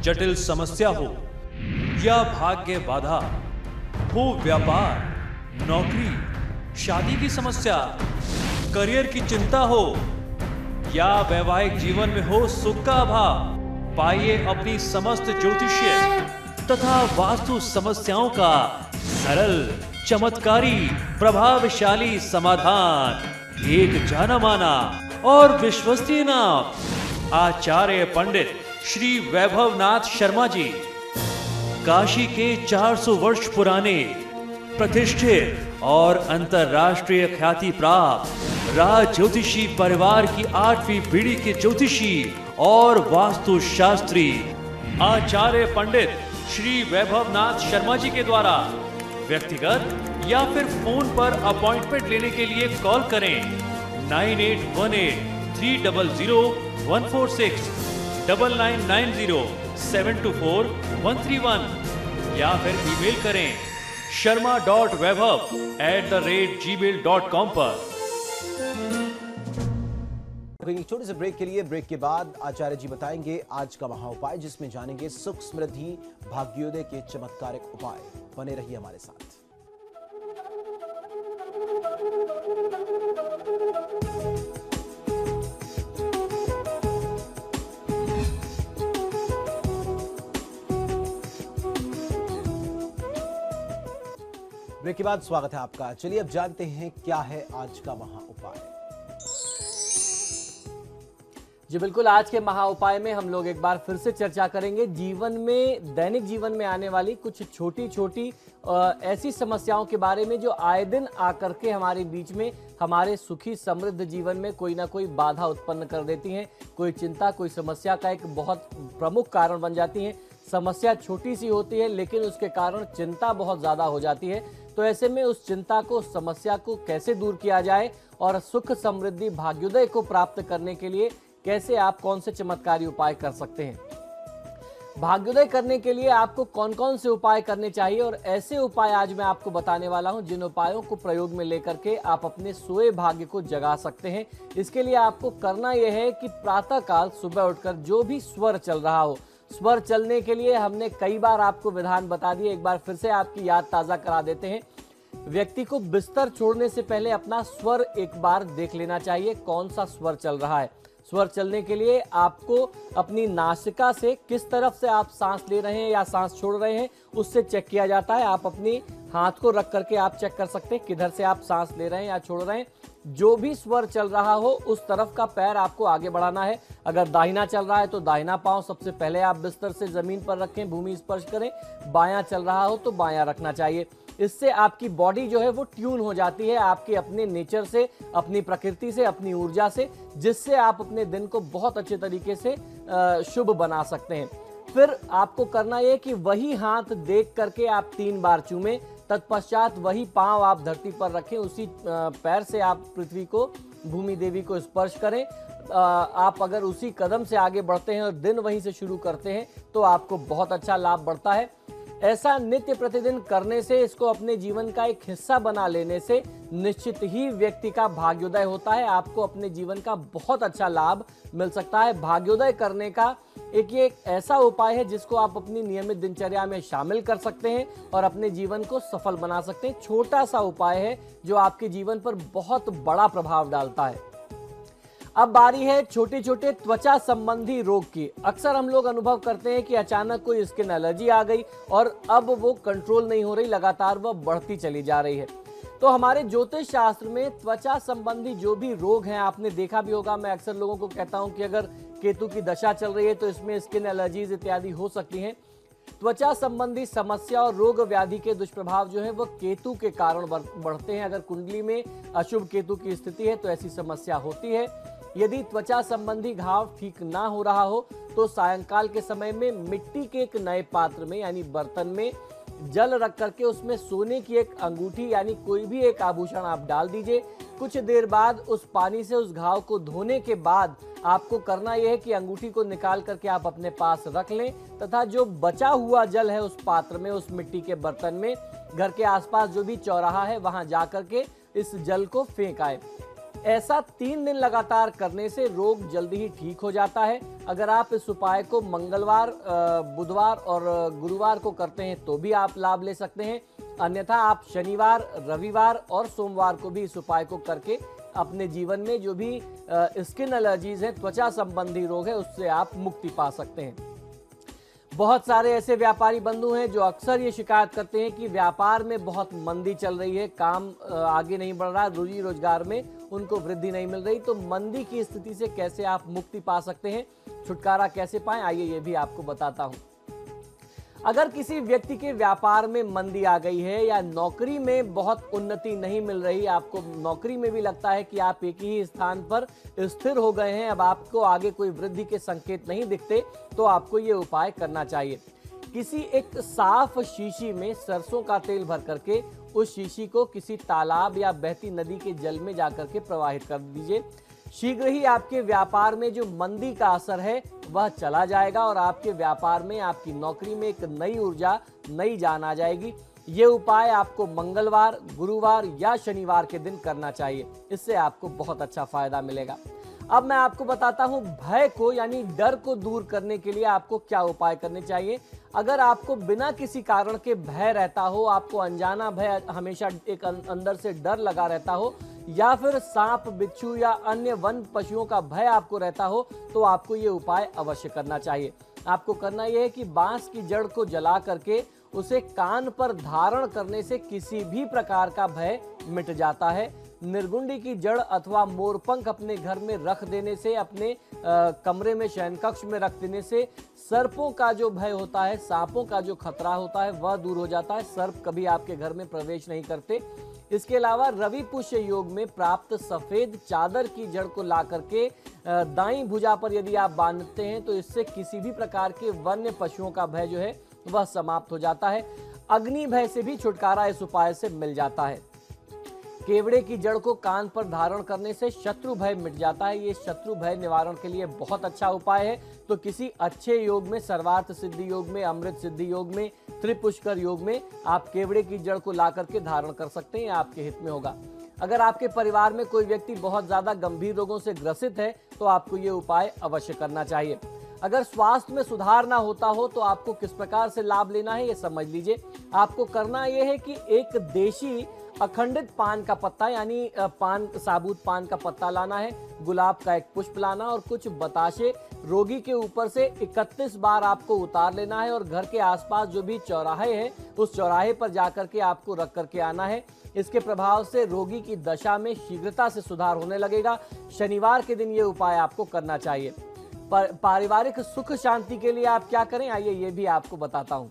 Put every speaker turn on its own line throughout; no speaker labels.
जटिल समस्या हो या भाग्य बाधा हो, व्यापार, नौकरी, शादी की समस्या, करियर की चिंता हो या वैवाहिक जीवन में हो सुख का अभाव, पाइए अपनी समस्त ज्योतिषीय तथा वास्तु समस्याओं का सरल, चमत्कारी, प्रभावशाली समाधान। एक जाना माना और विश्वसनीय नाम, आचार्य पंडित श्री वैभवनाथ शर्मा जी, काशी के 400 वर्ष पुराने प्रतिष्ठित और अंतरराष्ट्रीय ख्याति प्राप्त राज ज्योतिषी परिवार की 8वीं पीढ़ी के ज्योतिषी और वास्तु शास्त्री आचार्य पंडित श्री वैभवनाथ शर्मा जी के द्वारा व्यक्तिगत या फिर फोन पर अपॉइंटमेंट लेने के लिए कॉल करें 9818300146, 9990724131 या फिर ईमेल करें sharma.vaibhav@gmail.com पर।
एक छोटे से ब्रेक के लिए, ब्रेक के बाद आचार्य जी बताएंगे आज का महा उपाय, जिसमें जानेंगे सुख समृद्धि भाग्योदय के चमत्कारिक उपाय। बने रहिए हमारे साथ। ब्रेक के बाद स्वागत है आपका। चलिए अब जानते हैं क्या है आज का महा उपाय।
जी बिल्कुल, आज के महा उपाय में हम लोग एक बार फिर से चर्चा करेंगे जीवन में, दैनिक जीवन में आने वाली कुछ छोटी छोटी ऐसी समस्याओं के बारे में जो आए दिन आकर के हमारे बीच में हमारे सुखी समृद्ध जीवन में कोई ना कोई बाधा उत्पन्न कर देती हैं। कोई चिंता, कोई समस्या का एक बहुत प्रमुख कारण बन जाती हैं। समस्या छोटी सी होती है लेकिन उसके कारण चिंता बहुत ज़्यादा हो जाती है। तो ऐसे में उस चिंता को, समस्या को कैसे दूर किया जाए और सुख समृद्धि भाग्योदय को प्राप्त करने के लिए कैसे आप कौन से चमत्कारी उपाय कर सकते हैं। भाग्योदय करने के लिए आपको कौन कौन से उपाय करने चाहिए और ऐसे उपाय आज मैं आपको बताने वाला हूं जिन उपायों को प्रयोग में लेकर के आप अपने सोए भाग्य को जगा सकते हैं। इसके लिए आपको करना यह है कि प्रातःकाल सुबह उठकर जो भी स्वर चल रहा हो, स्वर चलने के लिए हमने कई बार आपको विधान बता दिए, एक बार फिर से आपकी याद ताज़ा करा देते हैं। व्यक्ति को बिस्तर छोड़ने से पहले अपना स्वर एक बार देख लेना चाहिए, कौन सा स्वर चल रहा है। स्वर चलने के लिए आपको अपनी नासिका से किस तरफ से आप सांस ले रहे हैं या सांस छोड़ रहे हैं उससे चेक किया जाता है। आप अपने हाथ को रख करके आप चेक कर सकते हैं किधर से आप सांस ले रहे हैं या छोड़ रहे हैं। जो भी स्वर चल रहा हो उस तरफ का पैर आपको आगे बढ़ाना है। अगर दाहिना चल रहा है तो दाहिना पांव सबसे पहले आप बिस्तर से जमीन पर रखें, भूमि स्पर्श करें। बायां चल रहा हो तो बायां रखना चाहिए। इससे आपकी बॉडी जो है वो ट्यून हो जाती है आपके अपने नेचर से, अपनी प्रकृति से, अपनी ऊर्जा से, जिससे आप अपने दिन को बहुत अच्छे तरीके से शुभ बना सकते हैं। फिर आपको करना यह कि वही हाथ देख करके आप 3 बार चूमें। तत्पश्चात वही पांव आप धरती पर रखें, उसी पैर से आप पृथ्वी को, भूमि देवी को स्पर्श करें। आप अगर उसी कदम से आगे बढ़ते हैं और दिन वहीं से शुरू करते हैं तो आपको बहुत अच्छा लाभ बढ़ता है। ऐसा नित्य प्रतिदिन करने से, इसको अपने जीवन का एक हिस्सा बना लेने से निश्चित ही व्यक्ति का भाग्योदय होता है। आपको अपने जीवन का बहुत अच्छा लाभ मिल सकता है। भाग्योदय करने का ये एक ऐसा उपाय है जिसको आप अपनी नियमित दिनचर्या में शामिल कर सकते हैं और अपने जीवन को सफल बना सकते हैं। छोटा सा उपाय है जो आपके जीवन पर बहुत बड़ा प्रभाव डालता है। अब बारी है छोटे छोटे त्वचा संबंधी रोग की। अक्सर हम लोग अनुभव करते हैं कि अचानक कोई स्किन एलर्जी आ गई और अब वो कंट्रोल नहीं हो रही, लगातार वह बढ़ती चली जा रही है। तो हमारे ज्योतिष शास्त्र में त्वचा संबंधी जो भी रोग हैं, आपने देखा भी होगा, मैं अक्सर लोगों को कहता हूं कि अगर केतु की दशा चल रही है तो इसमें स्किन एलर्जीज इत्यादि हो सकती हैं। त्वचा संबंधी समस्या और रोग व्याधि के दुष्प्रभाव जो है वो केतु के कारण बढ़ते हैं। अगर कुंडली में अशुभ केतु की स्थिति है तो ऐसी समस्या होती है। यदि त्वचा संबंधी घाव ठीक ना हो रहा हो तो सायंकाल के समय में मिट्टी के एक नए पात्र में यानी बर्तन में जल रख करके उसमें सोने की एक अंगूठी यानी कोई भी एक आभूषण आप डाल दीजिए। कुछ देर बाद उस पानी से उस घाव को धोने के बाद आपको करना यह है कि अंगूठी को निकाल करके आप अपने पास रख लें तथा जो बचा हुआ जल है उस पात्र में, उस मिट्टी के बर्तन में, घर के आसपास जो भी चौराहा है वहां जा करके इस जल को फेंक आए। ऐसा 3 दिन लगातार करने से रोग जल्दी ही ठीक हो जाता है। अगर आप इस उपाय को मंगलवार, बुधवार और गुरुवार को करते हैं तो भी आप लाभ ले सकते हैं। अन्यथा आप शनिवार, रविवार और सोमवार को भी इस उपाय को करके अपने जीवन में जो भी स्किन एलर्जीज है, त्वचा संबंधी रोग है, उससे आप मुक्ति पा सकते हैं। बहुत सारे ऐसे व्यापारी बंधु हैं जो अक्सर ये शिकायत करते हैं कि व्यापार में बहुत मंदी चल रही है, काम आगे नहीं बढ़ रहा, रोजी रोजगार में उनको वृद्धि नहीं मिल रही। तो मंदी की स्थिति से कैसे आप मुक्ति पा सकते हैं, छुटकारा कैसे पाएं, आइए ये भी आपको बताता हूं। अगर किसी व्यक्ति के व्यापार में मंदी आ गई है या नौकरी में बहुत उन्नति नहीं मिल रही, आपको नौकरी में भी लगता है कि आप एक ही स्थान पर स्थिर हो गए हैं, अब आपको आगे कोई वृद्धि के संकेत नहीं दिखते, तो आपको ये उपाय करना चाहिए। किसी एक साफ शीशी में सरसों का तेल भर करके उस शीशी को किसी तालाब या बहती नदी के जल में जाकर के प्रवाहित कर दीजिए। शीघ्र ही आपके व्यापार में जो मंदी का असर है वह चला जाएगा और आपके व्यापार में, आपकी नौकरी में एक नई ऊर्जा, नई जान आ जाएगी। ये उपाय आपको मंगलवार, गुरुवार या शनिवार के दिन करना चाहिए, इससे आपको बहुत अच्छा फायदा मिलेगा। अब मैं आपको बताता हूं भय को यानी डर को दूर करने के लिए आपको क्या उपाय करने चाहिए। अगर आपको बिना किसी कारण के भय रहता हो, आपको अनजाना भय, हमेशा एक अंदर से डर लगा रहता हो, या फिर सांप, बिच्छू या अन्य वन पशुओं का भय आपको रहता हो, तो आपको ये उपाय अवश्य करना चाहिए। आपको करना यह है कि बांस की जड़ को जला करके उसे कान पर धारण करने से किसी भी प्रकार का भय मिट जाता है। निर्गुंडी की जड़ अथवा मोरपंख अपने घर में रख देने से, अपने कमरे में, शयन कक्ष में रख देने से सर्पों का जो भय होता है, सांपों का जो खतरा होता है, वह दूर हो जाता है। सर्प कभी आपके घर में प्रवेश नहीं करते। इसके अलावा रवि पुष्य योग में प्राप्त सफेद चादर की जड़ को ला करके दाईं भुजा पर यदि आप बांधते हैं तो इससे किसी भी प्रकार के वन्य पशुओं का भय जो है वह समाप्त हो जाता है। अग्नि भय से भी छुटकारा इस उपाय से मिल जाता है। केवड़े की जड़ को कान पर धारण करने से शत्रु भय मिट जाता है। ये शत्रु भय निवारण के लिए बहुत अच्छा उपाय है। तो किसी अच्छे योग में, सर्वार्थ सिद्धि योग में, अमृत सिद्धि योग में, त्रिपुष्कर योग में आप केवड़े की जड़ को ला करके धारण कर सकते हैं, आपके हित में होगा। अगर आपके परिवार में कोई व्यक्ति बहुत ज्यादा गंभीर रोगों से ग्रसित है तो आपको ये उपाय अवश्य करना चाहिए। अगर स्वास्थ्य में सुधार ना होता हो तो आपको किस प्रकार से लाभ लेना है ये समझ लीजिए। आपको करना यह है कि एक देशी अखंडित पान का पत्ता यानी साबुत पान का पत्ता लाना है, गुलाब का एक पुष्प लाना और कुछ बताशे रोगी के ऊपर से 31 बार आपको उतार लेना है और घर के आसपास जो भी चौराहे हैं उस चौराहे पर जाकर के आपको रख करके आना है। इसके प्रभाव से रोगी की दशा में शीघ्रता से सुधार होने लगेगा। शनिवार के दिन ये उपाय आपको करना चाहिए। पारिवारिक सुख शांति के लिए आप क्या करें, आइए ये भी आपको बताता हूं।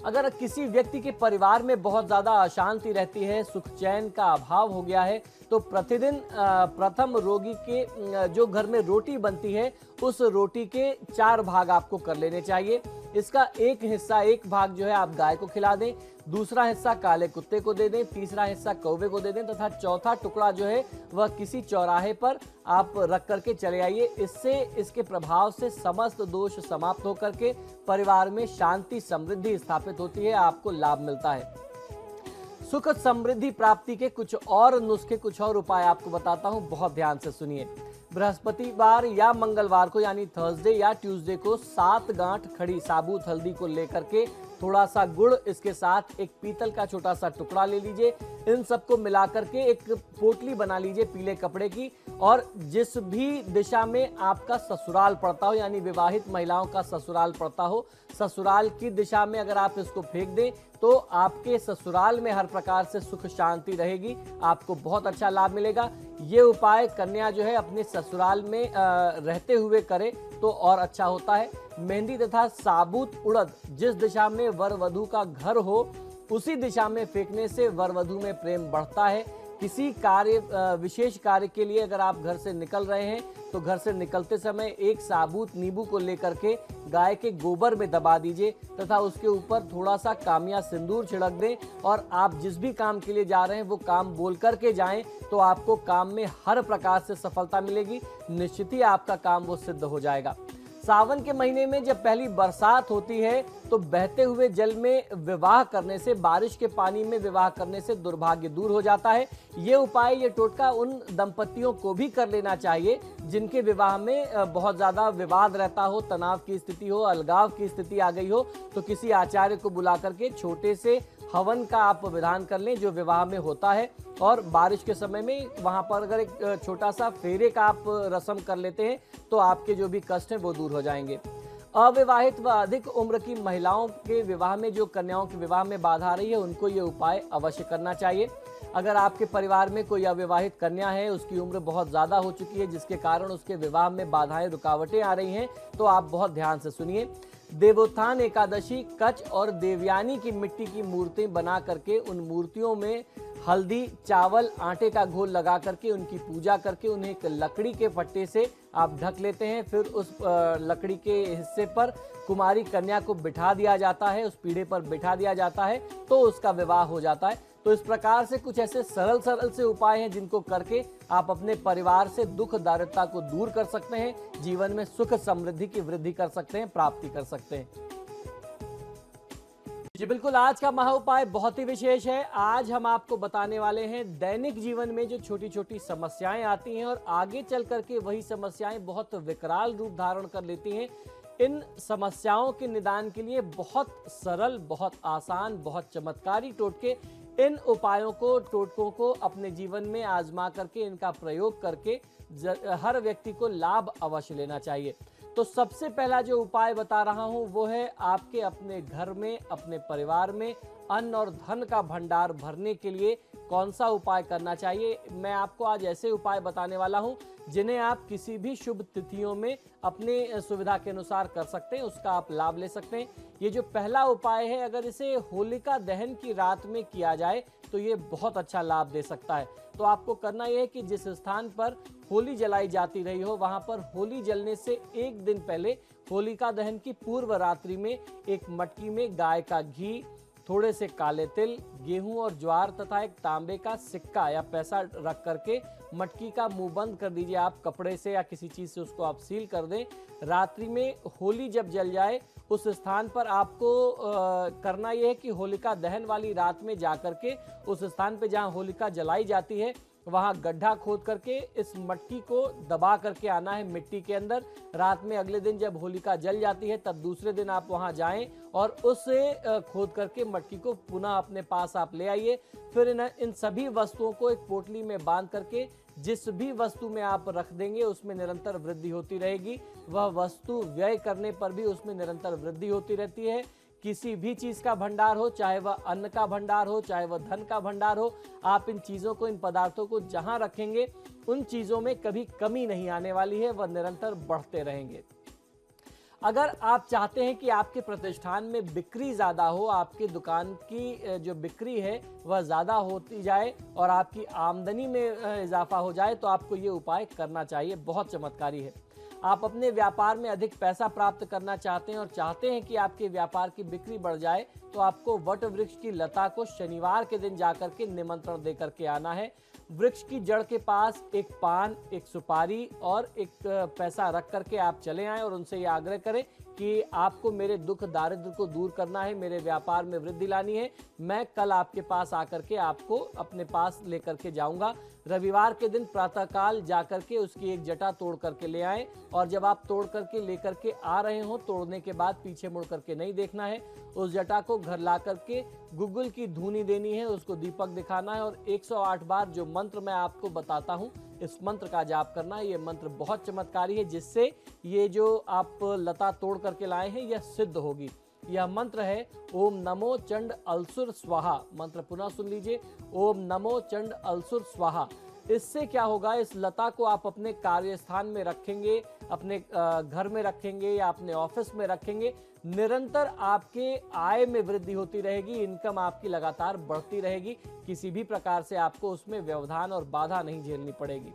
अगर किसी व्यक्ति के परिवार में बहुत ज्यादा अशांति रहती है, सुख चैन का अभाव हो गया है, तो प्रतिदिन प्रथम रोगी के जो घर में रोटी बनती है उस रोटी के 4 भाग आपको कर लेने चाहिए। इसका एक हिस्सा, एक भाग जो है आप गाय को खिला दें, दूसरा हिस्सा काले कुत्ते को दे दें, तीसरा हिस्सा कौवे को दे दें तथा चौथा टुकड़ा जो है वह किसी चौराहे पर आप रख करके चले आइए। इससे, इसके प्रभाव से समस्त दोष समाप्त होकर के परिवार में शांति समृद्धि स्थापित होती है, आपको लाभ मिलता है। सुख समृद्धि प्राप्ति के कुछ और नुस्खे, कुछ और उपाय आपको बताता हूं, बहुत ध्यान से सुनिए। बृहस्पतिवार या मंगलवार को यानी थर्सडे या ट्यूसडे को 7 गांठ खड़ी साबुत हल्दी को लेकर के थोड़ा सा गुड़, इसके साथ एक पीतल का छोटा सा टुकड़ा ले लीजिए। इन सबको मिलाकर के एक पोटली बना लीजिए पीले कपड़े की, और जिस भी दिशा में आपका ससुराल पड़ता हो यानी विवाहित महिलाओं का ससुराल पड़ता हो, ससुराल की दिशा में अगर आप इसको फेंक दें तो आपके ससुराल में हर प्रकार से सुख शांति रहेगी, आपको बहुत अच्छा लाभ मिलेगा। ये उपाय कन्या जो है अपने ससुराल में रहते हुए करे तो और अच्छा होता है। मेहंदी तथा साबुत उड़द जिस दिशा में वर वधू का घर हो उसी दिशा में फेंकने से वर वधू में प्रेम बढ़ता है। किसी कार्य, विशेष कार्य के लिए अगर आप घर से निकल रहे हैं तो घर से निकलते समय एक साबुत नींबू को लेकर के गाय के गोबर में दबा दीजिए तथा उसके ऊपर थोड़ा सा कामिया सिंदूर छिड़क दें, और आप जिस भी काम के लिए जा रहे हैं वो काम बोल करके जाएं तो आपको काम में हर प्रकार से सफलता मिलेगी। निश्चित ही आपका काम वो सिद्ध हो जाएगा। सावन के महीने में जब पहली बरसात होती है तो बहते हुए जल में विवाह करने से, बारिश के पानी में विवाह करने से दुर्भाग्य दूर हो जाता है। ये उपाय, ये टोटका उन दंपतियों को भी कर लेना चाहिए जिनके विवाह में बहुत ज्यादा विवाद रहता हो, तनाव की स्थिति हो, अलगाव की स्थिति आ गई हो, तो किसी आचार्य को बुला करके छोटे से हवन का आप विधान कर लें जो विवाह में होता है। और बारिश के समय में वहां पर अगर एक छोटा सा फेरे का आप रस्म कर लेते हैं तो आपके जो भी कष्ट हैं वो दूर हो जाएंगे। अविवाहित व अधिक उम्र की महिलाओं के विवाह में, जो कन्याओं के विवाह में बाधा आ रही है, उनको ये उपाय अवश्य करना चाहिए। अगर आपके परिवार में कोई अविवाहित कन्या है, उसकी उम्र बहुत ज़्यादा हो चुकी है जिसके कारण उसके विवाह में बाधाएं, रुकावटें आ रही हैं, तो आप बहुत ध्यान से सुनिए। देवोत्थान एकादशी कच्छ और देवयानी की मिट्टी की मूर्ति बना करके उन मूर्तियों में हल्दी, चावल, आटे का घोल लगा करके उनकी पूजा करके उन्हें एक लकड़ी के पट्टे से आप ढक लेते हैं। फिर उस लकड़ी के हिस्से पर कुमारी कन्या को बिठा दिया जाता है, उस पीढ़े पर बिठा दिया जाता है, तो उसका विवाह हो जाता है। तो इस प्रकार से कुछ ऐसे सरल से उपाय हैं जिनको करके आप अपने परिवार से दुख दारिद्रता को दूर कर सकते हैं, जीवन में सुख समृद्धि की वृद्धि कर सकते हैं, प्राप्ति कर सकते हैं। जी बिल्कुल, आज का महा उपाय बहुत ही विशेष है। आज हम आपको बताने वाले हैं दैनिक जीवन में जो छोटी छोटी समस्याएं आती हैं और आगे चल करके वही समस्याएं बहुत विकराल रूप धारण कर लेती हैं। इन समस्याओं के निदान के लिए बहुत सरल, बहुत आसान, बहुत चमत्कारी टोटके, इन उपायों को, टोटकों को अपने जीवन में आजमा करके, इनका प्रयोग करके हर व्यक्ति को लाभ अवश्य लेना चाहिए। तो सबसे पहला जो उपाय बता रहा हूं वो है आपके अपने घर में, अपने परिवार में अन्न और धन का भंडार भरने के लिए कौन सा उपाय करना चाहिए। मैं आपको आज ऐसे उपाय बताने वाला हूं जिन्हें आप किसी भी शुभ तिथियों में अपने सुविधा के अनुसार कर सकते हैं, उसका आप लाभ ले सकते हैं। ये जो पहला उपाय है, अगर इसे होलिका दहन की रात में किया जाए तो ये बहुत अच्छा लाभ दे सकता है। तो आपको करना यह है कि जिस स्थान पर होली जलाई जाती रही हो वहां पर होली जलने से एक दिन पहले, होलिका दहन की पूर्व रात्रि में, एक मटकी में गाय का घी, थोड़े से काले तिल, गेहूं और ज्वार तथा एक तांबे का सिक्का या पैसा रख करके मटकी का मुंह बंद कर दीजिए। आप कपड़े से या किसी चीज से उसको आप सील कर दें। रात्रि में होली जब जल जाए उस स्थान पर आपको करना यह है कि होलिका दहन वाली रात में जाकर के उस स्थान पे जहां होलिका जलाई जाती है वहां गड्ढा खोद करके इस मटकी को दबा करके आना है मिट्टी के अंदर। रात में अगले दिन जब होलिका जल जाती है तब दूसरे दिन आप वहां जाएं और उससे खोद करके मटकी को पुनः अपने पास आप ले आइए। फिर इन सभी वस्तुओं को एक पोटली में बांध करके जिस भी वस्तु में आप रख देंगे उसमें निरंतर वृद्धि होती रहेगी। वह वस्तु व्यय करने पर भी उसमें निरंतर वृद्धि होती रहती है। किसी भी चीज का भंडार हो, चाहे वह अन्न का भंडार हो, चाहे वह धन का भंडार हो, आप इन चीजों को, इन पदार्थों को जहां रखेंगे उन चीजों में कभी कमी नहीं आने वाली है, वह निरंतर बढ़ते रहेंगे। अगर आप चाहते हैं कि आपके प्रतिष्ठान में बिक्री ज्यादा हो, आपकी दुकान की जो बिक्री है वह ज्यादा होती जाए और आपकी आमदनी में इजाफा हो जाए तो आपको ये उपाय करना चाहिए, बहुत चमत्कारी है। आप अपने व्यापार में अधिक पैसा प्राप्त करना चाहते हैं और चाहते हैं कि आपके व्यापार की बिक्री बढ़ जाए तो आपको वट वृक्ष की लता को शनिवार के दिन जाकर के निमंत्रण दे करके आना है। वृक्ष की जड़ के पास एक पान, एक सुपारी और एक पैसा रख करके आप चले आएं और उनसे ये आग्रह करें कि आपको मेरे दुख दारिद्र को दूर करना है, मेरे व्यापार में वृद्धि लानी है, मैं कल आपके पास आकर के आपको अपने पास लेकर के जाऊंगा। रविवार के दिन प्रातःकाल जाकर के उसकी एक जटा तोड़ करके ले आएं और जब आप तोड़ करके लेकर के आ रहे हो, तोड़ने के बाद पीछे मुड़ करके नहीं देखना है। उस जटा को घर ला करके गुग्गुल की धूनी देनी है, उसको दीपक दिखाना है और 108 बार जो मंत्र मैं आपको बताता हूं इस मंत्र का जाप करना है। ये मंत्र बहुत चमत्कारी है जिससे ये जो आप लता तोड़ करके लाए हैं यह सिद्ध होगी। यह मंत्र है ओम नमो चंड अलसुर स्वाहा। मंत्र पुनः सुन लीजिए, ओम नमो चंड अलसुर स्वाहा। इससे क्या होगा, इस लता को आप अपने कार्यस्थान में रखेंगे, अपने घर में रखेंगे या अपने ऑफिस में रखेंगे, निरंतर आपके आय में वृद्धि होती रहेगी, इनकम आपकी लगातार बढ़ती रहेगी, किसी भी प्रकार से आपको उसमें व्यवधान और बाधा नहीं झेलनी पड़ेगी।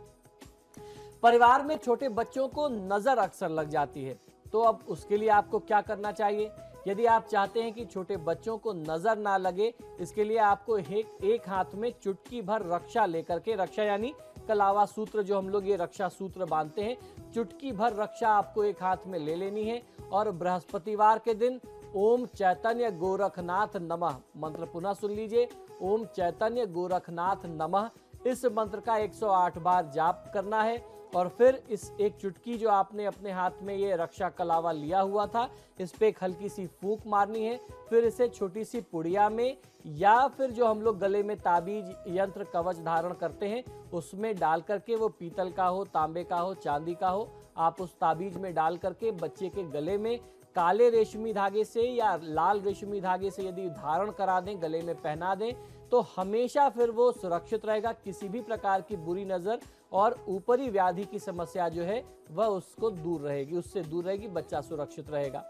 परिवार में छोटे बच्चों को नजर अक्सर लग जाती है, तो अब उसके लिए आपको क्या करना चाहिए। यदि आप चाहते हैं कि छोटे बच्चों को नजर ना लगे, इसके लिए आपको एक हाथ में चुटकी भर रक्षा लेकर के, रक्षा यानी कलावा सूत्र जो हम लोग ये रक्षा सूत्र बांधते हैं, चुटकी भर रक्षा आपको एक हाथ में ले लेनी है और बृहस्पतिवार के दिन ओम चैतन्य गोरखनाथ नमः मंत्र पुनः सुन लीजिए। ओम चैतन्य गोरखनाथ नमः इस मंत्र का 108 बार जाप करना है और फिर इस एक चुटकी जो आपने अपने हाथ में ये रक्षा कलावा लिया हुआ था, इस पे एक हल्की सी फूंक मारनी है। फिर इसे छोटी सी पुड़िया में या फिर जो हम लोग गले में ताबीज यंत्र कवच धारण करते हैं उसमें डाल करके, वो पीतल का हो, तांबे का हो, चांदी का हो, आप उस ताबीज में डाल करके बच्चे के गले में काले रेशमी धागे से या लाल रेशमी धागे से यदि धारण करा दें, गले में पहना दें, तो हमेशा फिर वो सुरक्षित रहेगा। किसी भी प्रकार की बुरी नजर और ऊपरी व्याधि की समस्या जो है वह उसको दूर रहेगी, उससे दूर रहेगी, बच्चा सुरक्षित रहेगा।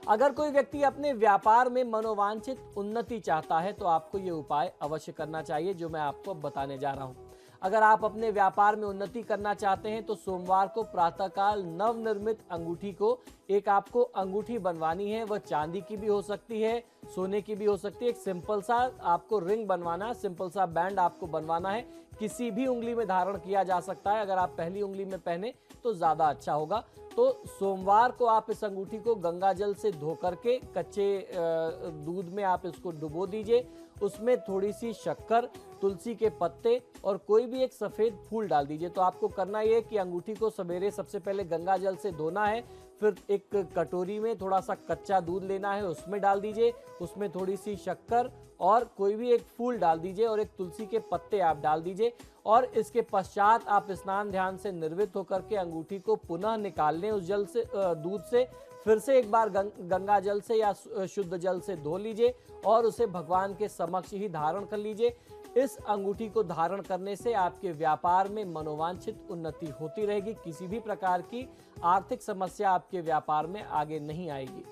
अगर कोई व्यक्ति अपने व्यापार में मनोवांछित उन्नति चाहता है तो आपको ये उपाय अवश्य करना चाहिए जो मैं आपको बताने जा रहा हूँ। अगर आप अपने व्यापार में उन्नति करना चाहते हैं तो सोमवार को प्रातःकाल नवनिर्मित अंगूठी को एक आपको अंगूठी बनवानी है। वह चांदी की भी हो सकती है, सोने की भी हो सकती है। एक सिंपल सा आपको रिंग बनवाना है, सिंपल सा बैंड आपको बनवाना है। किसी भी उंगली में धारण किया जा सकता है, अगर आप पहली उंगली में पहने तो ज्यादा अच्छा होगा। तो सोमवार को आप इस अंगूठी को गंगा जल से धो करके कच्चे दूध में आप इसको डुबो दीजिए। उसमें थोड़ी सी शक्कर, तुलसी के पत्ते और कोई भी एक सफेद फूल डाल दीजिए। तो आपको करना ये कि अंगूठी को सवेरे सबसे पहले गंगा जल से धोना है, फिर एक कटोरी में थोड़ा सा कच्चा दूध लेना है, उसमें डाल दीजिए, उसमें थोड़ी सी शक्कर और कोई भी एक फूल डाल दीजिए और एक तुलसी के पत्ते आप डाल दीजिए। और इसके पश्चात आप स्नान ध्यान से निर्वृत्त होकर के अंगूठी को पुनः निकाल लें उस जल से, दूध से। फिर से एक बार गंगा जल से या शुद्ध जल से धो लीजिए और उसे भगवान के समक्ष ही धारण कर लीजिए। इस अंगूठी को धारण करने से आपके व्यापार में मनोवांछित उन्नति होती रहेगी। किसी भी प्रकार की आर्थिक समस्या आपके व्यापार में आगे नहीं आएगी।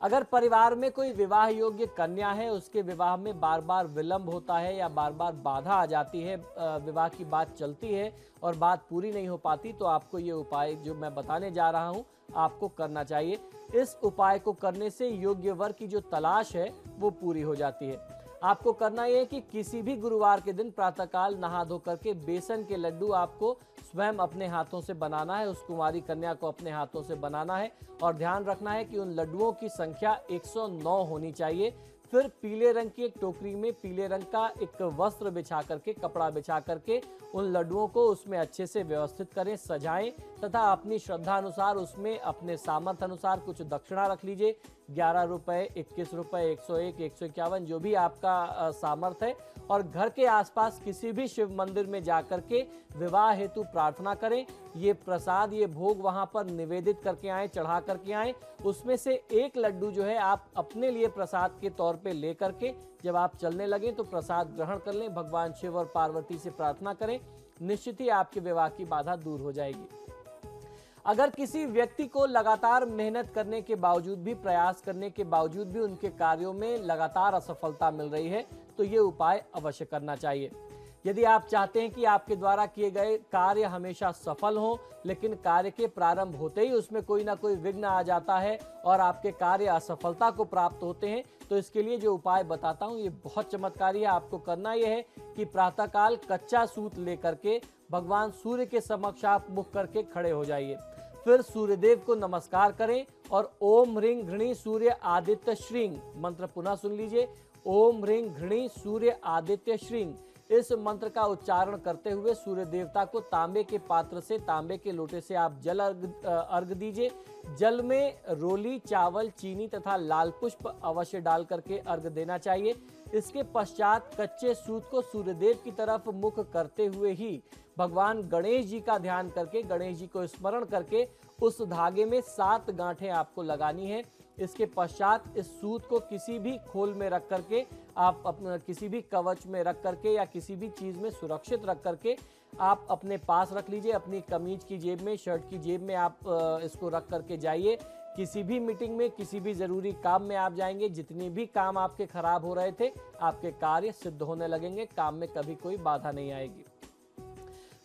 अगर परिवार में कोई विवाह योग्य कन्या है, उसके विवाह में बार बार विलंब होता है या बार बार बाधा आ जाती है, विवाह की बात चलती है और बात पूरी नहीं हो पाती, तो आपको ये उपाय जो मैं बताने जा रहा हूँ आपको करना चाहिए। इस उपाय को करने से योग्य वर की जो तलाश है वो पूरी हो जाती है। आपको करना यह है कि किसी भी गुरुवार के दिन प्रातःकाल नहा धो करके बेसन के लड्डू आपको स्वयं अपने हाथों से बनाना है, उस कुमारी कन्या को अपने हाथों से बनाना है और ध्यान रखना है कि उन लड्डुओं की संख्या 109 होनी चाहिए। फिर पीले रंग की एक टोकरी में पीले रंग का एक वस्त्र बिछा करके, कपड़ा बिछा करके उन लड्डुओं को उसमें अच्छे से व्यवस्थित करें, सजाएं तथा अपनी श्रद्धा अनुसार उसमें अपने सामर्थ्य अनुसार कुछ दक्षिणा रख लीजिए। 11 रुपए, 21 रुपए, 101, 151 जो भी आपका सामर्थ्य है। और घर के आसपास किसी भी शिव मंदिर में जाकर के विवाह हेतु प्रार्थना करें। ये प्रसाद, ये भोग वहां पर निवेदित करके आए, चढ़ा करके आए। उसमें से एक लड्डू जो है आप अपने लिए प्रसाद के तौर पे ले करके जब आप चलने लगे तो प्रसाद ग्रहण कर लें। भगवान शिव और पार्वती से प्रार्थना करें, निश्चित ही आपके विवाह की बाधा दूर हो जाएगी। अगर किसी व्यक्ति को लगातार मेहनत करने के बावजूद भी, प्रयास करने के बावजूद भी उनके कार्यों में लगातार असफलता मिल रही है तो ये उपाय अवश्य करना चाहिए। यदि आप चाहते हैं कि आपके द्वारा किए गए कार्य हमेशा सफल हों, लेकिन कार्य के प्रारंभ होते ही उसमें कोई ना कोई विघ्न आ जाता है और आपके कार्य असफलता को प्राप्त होते हैं, तो इसके लिए जो उपाय बताता हूँ ये बहुत चमत्कारी है। आपको करना यह है कि प्रातःकाल कच्चा सूत लेकर के भगवान सूर्य के समक्ष आप मुख करके खड़े हो जाइए। फिर सूर्यदेव को नमस्कार करें और ओम ह्रीं घृणी सूर्य आदित्य श्रीं मंत्र पुनः सुन लीजिए। ओम ह्रीं घृणी सूर्य आदित्य श्रीं इस मंत्र का उच्चारण करते हुए सूर्य देवता को तांबे के पात्र से, तांबे के लोटे से आप जल अर्घ दीजिए। जल में रोली, चावल, चीनी तथा लाल पुष्प अवश्य डाल करके अर्घ देना चाहिए। इसके पश्चात कच्चे सूत को सूर्यदेव की तरफ मुख करते हुए ही भगवान गणेश जी का ध्यान करके, गणेश जी को स्मरण करके उस धागे में 7 गांठें आपको लगानी है। इसके पश्चात इस सूत को किसी भी खोल में रख करके, आप अपना किसी भी कवच में रख करके या किसी भी चीज में सुरक्षित रख करके आप अपने पास रख लीजिए। अपनी कमीज की जेब में, शर्ट की जेब में आप इसको रख करके जाइए। किसी भी मीटिंग में, किसी भी जरूरी काम में आप जाएंगे, जितने भी काम आपके खराब हो रहे थे आपके कार्य सिद्ध होने लगेंगे। काम में कभी कोई बाधा नहीं आएगी।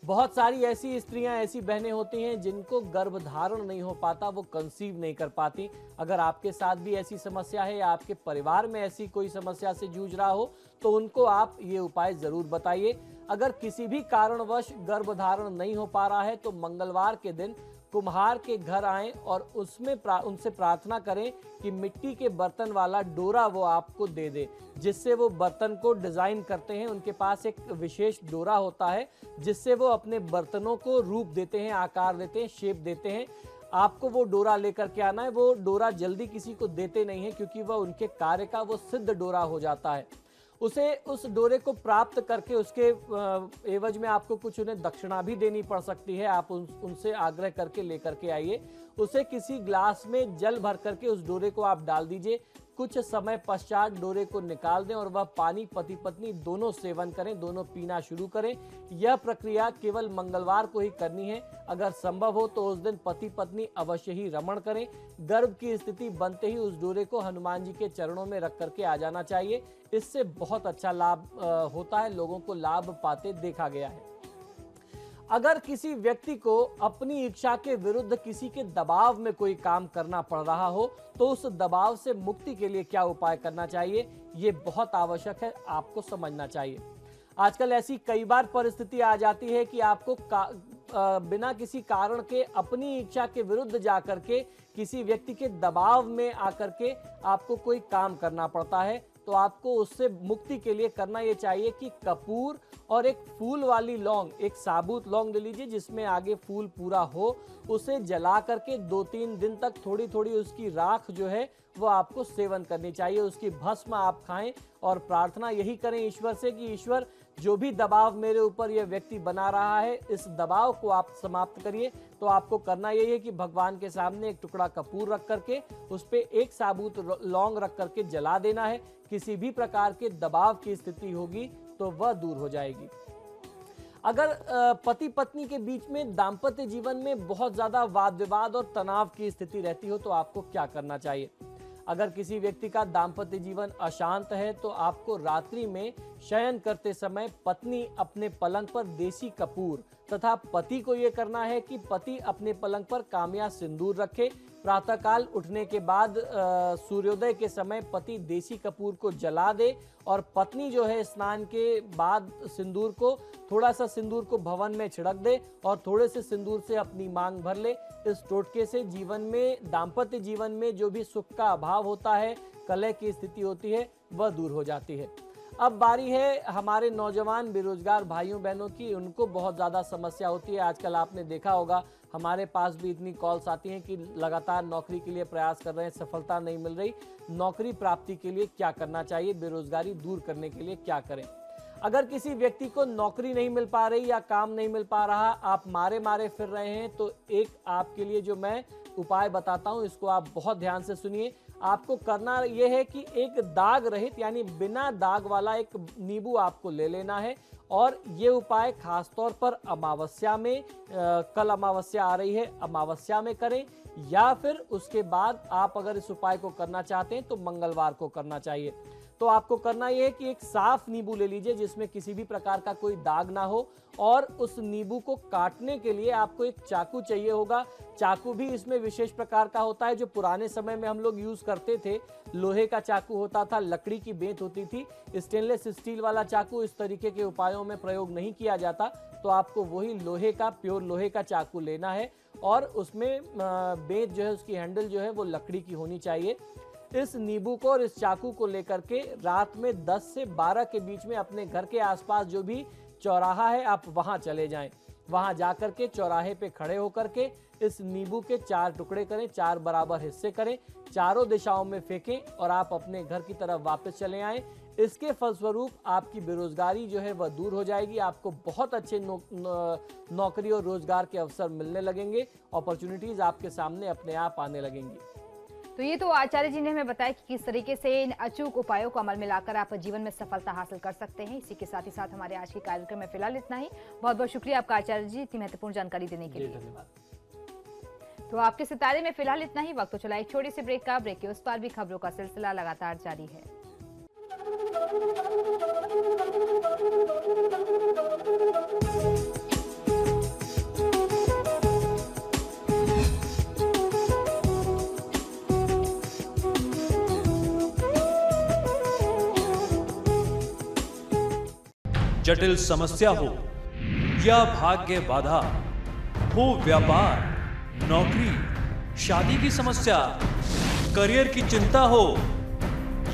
बहुत सारी ऐसी स्त्रियां, ऐसी बहनें होती हैं जिनको गर्भधारण नहीं हो पाता, वो कंसीव नहीं कर पाती। अगर आपके साथ भी ऐसी समस्या है या आपके परिवार में ऐसी कोई समस्या से जूझ रहा हो तो उनको आप ये उपाय जरूर बताइए। अगर किसी भी कारणवश गर्भधारण नहीं हो पा रहा है तो मंगलवार के दिन कुम्हार के घर आएं और उनसे प्रार्थना करें कि मिट्टी के बर्तन वाला डोरा वो आपको दे दे, जिससे वो बर्तन को डिजाइन करते हैं। उनके पास एक विशेष डोरा होता है जिससे वो अपने बर्तनों को रूप देते हैं, आकार देते हैं, शेप देते हैं। आपको वो डोरा लेकर के आना है। वो डोरा जल्दी किसी को देते नहीं है क्योंकि वह उनके कार्य का वो सिद्ध डोरा हो जाता है। उसे उस डोरे को प्राप्त करके उसके एवज में आपको कुछ उन्हें दक्षिणा भी देनी पड़ सकती है। आप उनसे आग्रह करके लेकर के आइए। उसे किसी ग्लास में जल भर करके उस डोरे को आप डाल दीजिए। कुछ समय पश्चात डोरे को निकाल दें और वह पानी पति पत्नी दोनों सेवन करें, दोनों पीना शुरू करें। यह प्रक्रिया केवल मंगलवार को ही करनी है। अगर संभव हो तो उस दिन पति पत्नी अवश्य ही रमण करें। गर्भ की स्थिति बनते ही उस डोरे को हनुमान जी के चरणों में रख करके आ जाना चाहिए। इससे बहुत अच्छा लाभ होता है, लोगों को लाभ पाते देखा गया है। अगर किसी व्यक्ति को अपनी इच्छा के विरुद्ध किसी के दबाव में कोई काम करना पड़ रहा हो तो उस दबाव से मुक्ति के लिए क्या उपाय करना चाहिए, ये बहुत आवश्यक है, आपको समझना चाहिए। आजकल ऐसी कई बार परिस्थिति आ जाती है कि आपको बिना किसी कारण के अपनी इच्छा के विरुद्ध जाकर के किसी व्यक्ति के दबाव में आकर के आपको कोई काम करना पड़ता है। तो आपको उससे मुक्ति के लिए करना ये चाहिए कि कपूर और एक फूल वाली लौंग, एक साबुत लौंग ले लीजिए जिसमें आगे फूल पूरा हो, उसे जला करके 2-3 दिन तक थोड़ी थोड़ी उसकी राख जो है वो आपको सेवन करनी चाहिए। उसकी भस्म आप खाएं और प्रार्थना यही करें ईश्वर से कि ईश्वर, जो भी दबाव मेरे ऊपर यह व्यक्ति बना रहा है, इस दबाव को आप समाप्त करिए। तो आपको करना यही है कि भगवान के सामने एक टुकड़ा कपूर रख करके उस पे एक साबुत लौंग रख करके जला देना है। किसी भी प्रकार के दबाव की स्थिति होगी तो वह दूर हो जाएगी। अगर पति पत्नी के बीच में दाम्पत्य जीवन में बहुत ज्यादा वाद विवाद और तनाव की स्थिति रहती हो तो आपको क्या करना चाहिए। अगर किसी व्यक्ति का दाम्पत्य जीवन अशांत है तो आपको रात्रि में शयन करते समय पत्नी अपने पलंग पर देसी कपूर तथा पति को यह करना है कि पति अपने पलंग पर कामया सिंदूर रखे। प्रातःकाल उठने के बाद सूर्योदय के समय पति देसी कपूर को जला दे और पत्नी जो है स्नान के बाद सिंदूर को, थोड़ा सा सिंदूर को भवन में छिड़क दे और थोड़े से सिंदूर से अपनी मांग भर ले। इस टोटके से जीवन में, दाम्पत्य जीवन में जो भी सुख का अभाव होता है, कलह की स्थिति होती है, वह दूर हो जाती है। अब बारी है हमारे नौजवान बेरोजगार भाइयों बहनों की। उनको बहुत ज़्यादा समस्या होती है। आजकल आपने देखा होगा, हमारे पास भी इतनी कॉल्स आती हैं कि लगातार नौकरी के लिए प्रयास कर रहे हैं, सफलता नहीं मिल रही। नौकरी प्राप्ति के लिए क्या करना चाहिए, बेरोजगारी दूर करने के लिए क्या करें। अगर किसी व्यक्ति को नौकरी नहीं मिल पा रही या काम नहीं मिल पा रहा, आप मारे मारे फिर रहे हैं, तो एक आपके लिए जो मैं उपाय बताता हूं, इसको आप बहुत ध्यान से सुनिए। आपको करना यह है कि एक दाग रहित यानी बिना दाग वाला एक नींबू आपको ले लेना है और ये उपाय खासतौर पर अमावस्या में, कल अमावस्या आ रही है, अमावस्या में करें, या फिर उसके बाद आप अगर इस उपाय को करना चाहते हैं तो मंगलवार को करना चाहिए। तो आपको करना यह है कि एक साफ नींबू ले लीजिए जिसमें किसी भी प्रकार का कोई दाग ना हो और उस नींबू को काटने के लिए आपको एक चाकू चाहिए होगा। चाकू भी इसमें विशेष प्रकार का होता है जो पुराने समय में हम लोग यूज करते थे। लोहे का चाकू होता था, लकड़ी की बेंत होती थी। स्टेनलेस स्टील वाला चाकू इस तरीके के उपायों में प्रयोग नहीं किया जाता। तो आपको वही लोहे का, प्योर लोहे का चाकू लेना है और उसमें बेंत जो है, उसकी हैंडल जो है वो लकड़ी की होनी चाहिए। इस नींबू को और इस चाकू को लेकर के रात में 10 से 12 के बीच में अपने घर के आसपास जो भी चौराहा है आप वहां चले जाएं। वहां जाकर के चौराहे पे खड़े होकर के इस नींबू के 4 टुकड़े करें, 4 बराबर हिस्से करें, चारों दिशाओं में फेंकें और आप अपने घर की तरफ वापस चले आएं। इसके फलस्वरूप आपकी बेरोजगारी जो है वह दूर हो जाएगी। आपको बहुत अच्छे नौकरी और रोजगार के अवसर मिलने लगेंगे। अपॉर्चुनिटीज आपके सामने अपने आप आने लगेंगी।
तो ये तो आचार्य जी ने हमें बताया कि किस तरीके से इन अचूक उपायों को अमल में लाकर आप जीवन में सफलता हासिल कर सकते हैं। इसी के साथ ही साथ हमारे आज के कार्यक्रम में फिलहाल इतना ही। बहुत बहुत शुक्रिया आपका आचार्य जी, इतनी महत्वपूर्ण जानकारी देने के लिए। धन्यवाद। तो आपके सितारे में फिलहाल इतना ही। वक्त तो चला एक छोटी सी ब्रेक का। ब्रेक के उस पार भी खबरों का सिलसिला लगातार जारी है।
जटिल समस्या हो या भाग्य बाधा हो, व्यापार, नौकरी, शादी की समस्या, करियर की चिंता हो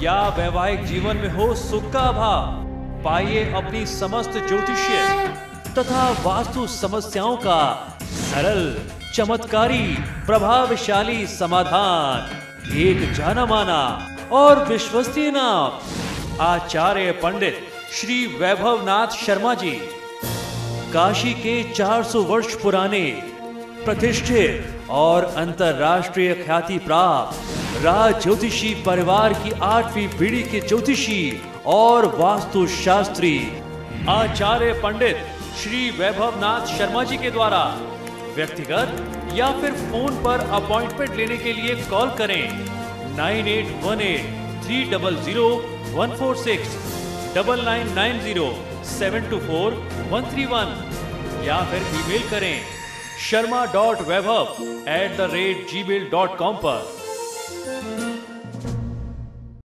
या वैवाहिक जीवन में हो सुख का अभाव, पाइए अपनी समस्त ज्योतिषीय तथा वास्तु समस्याओं का सरल, चमत्कारी, प्रभावशाली समाधान। एक जाना माना और विश्वसनीय नाम, आचार्य पंडित श्री वैभवनाथ शर्मा जी, काशी के 400 वर्ष पुराने प्रतिष्ठित और अंतरराष्ट्रीय ख्याति प्राप्त राज ज्योतिषी परिवार की 8वीं पीढ़ी के ज्योतिषी और वास्तु शास्त्री आचार्य पंडित श्री वैभवनाथ शर्मा जी के द्वारा व्यक्तिगत या फिर फोन पर अपॉइंटमेंट लेने के लिए कॉल करें 9818-300-146, 9990-724-131 या फिर ईमेल करें sharma.vaibhav@gmail.com पर।